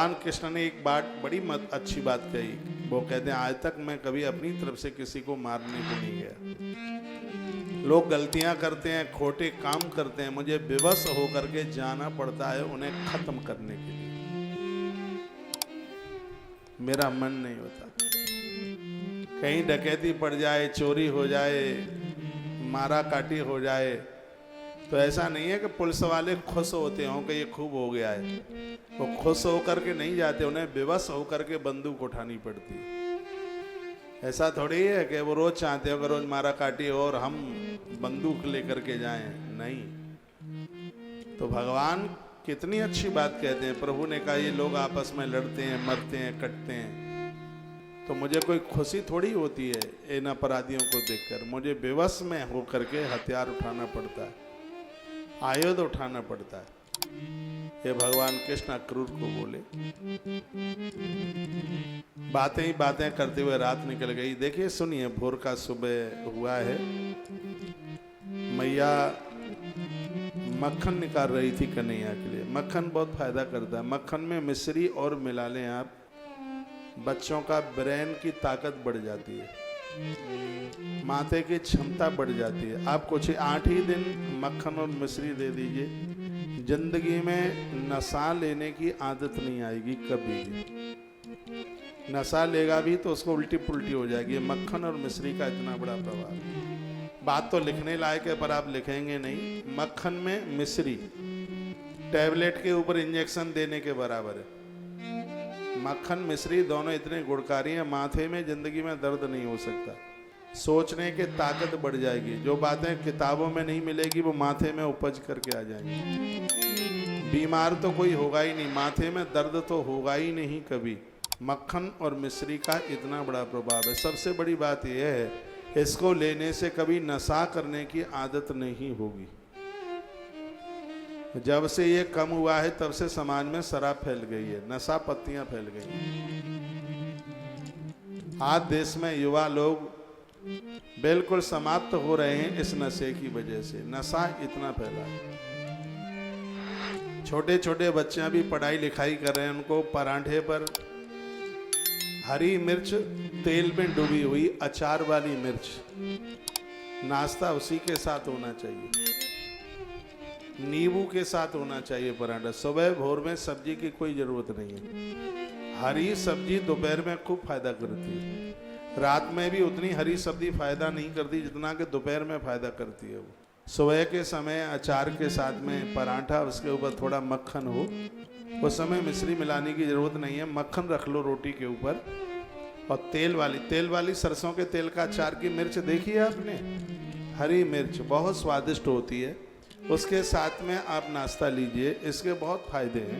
भगवान कृष्ण ने एक बात बड़ी अच्छी बात कही। वो कहते हैं आज तक मैं कभी अपनी तरफ से किसी को मारने को नहीं गया। लोग गलतियां करते हैं, खोटे काम करते हैं, मुझे विवश होकर के जाना पड़ता है उन्हें खत्म करने के लिए। मेरा मन नहीं होता। कहीं डकैती पड़ जाए, चोरी हो जाए, मारा काटी हो जाए, तो ऐसा नहीं है कि पुलिस वाले खुश होते हों कि ये खूब हो गया है। वो खुश होकर के नहीं जाते, उन्हें बेबस होकर के बंदूक उठानी पड़ती है। ऐसा थोड़ी है कि वो रोज चाहते हो कि रोज मारा काटी हो और हम बंदूक लेकर के जाएं, नहीं। तो भगवान कितनी अच्छी बात कहते हैं। प्रभु ने कहा ये लोग आपस में लड़ते हैं, मरते हैं, कटते हैं, तो मुझे कोई खुशी थोड़ी होती है इन अपराधियों को देखकर। मुझे बेबस में होकर के हथियार उठाना पड़ता है, आयुध उठाना पड़ता है। ये भगवान कृष्ण अक्रूर को बोले। बातें ही बातें करते हुए रात निकल गई। देखिए सुनिए, भोर का सुबह हुआ है। मैया मक्खन निकाल रही थी कन्हैया के लिए। मक्खन बहुत फायदा करता है। मक्खन में मिश्री और मिला लें आप, बच्चों का ब्रेन की ताकत बढ़ जाती है, माथे की क्षमता बढ़ जाती है। आप कुछ 8 ही दिन मक्खन और मिश्री दे दीजिए, जिंदगी में नशा लेने की आदत नहीं आएगी कभी भी। नशा लेगा भी तो उसको उल्टी पुल्टी हो जाएगी। मक्खन और मिश्री का इतना बड़ा प्रभाव है। बात तो लिखने लायक है पर आप लिखेंगे नहीं। मक्खन में मिश्री टैबलेट के ऊपर इंजेक्शन देने के बराबर है। मक्खन मिश्री दोनों इतने गुणकारी हैं, माथे में जिंदगी में दर्द नहीं हो सकता। सोचने की ताकत बढ़ जाएगी। जो बातें किताबों में नहीं मिलेगी वो माथे में उपज करके आ जाएंगी। बीमार तो कोई होगा ही नहीं, माथे में दर्द तो होगा ही नहीं कभी। मक्खन और मिश्री का इतना बड़ा प्रभाव है। सबसे बड़ी बात यह है, इसको लेने से कभी नशा करने की आदत नहीं होगी। जब से ये कम हुआ है तब से समाज में शराब फैल गई है, नशा पत्तियां फैल गई हैं। आज देश में युवा लोग बिल्कुल समाप्त हो रहे हैं इस नशे की वजह से। नशा इतना फैला है। छोटे छोटे बच्चे भी पढ़ाई लिखाई कर रहे हैं, उनको पराठे पर हरी मिर्च तेल में डूबी हुई अचार वाली मिर्च, नाश्ता उसी के साथ होना चाहिए, नींबू के साथ होना चाहिए पराठा। सुबह भोर में सब्जी की कोई जरूरत नहीं है। हरी सब्जी दोपहर में खूब फायदा करती है, रात में भी उतनी हरी सब्जी फायदा नहीं करती जितना कि दोपहर में फायदा करती है। वो सुबह के समय अचार के साथ में पराठा, उसके ऊपर थोड़ा मक्खन हो, उस समय मिश्री मिलाने की जरूरत नहीं है। मक्खन रख लो रोटी के ऊपर, और तेल वाली सरसों के तेल का अचार की मिर्च देखी है आपने? हरी मिर्च बहुत स्वादिष्ट होती है। उसके साथ में आप नाश्ता लीजिए, इसके बहुत फायदे हैं।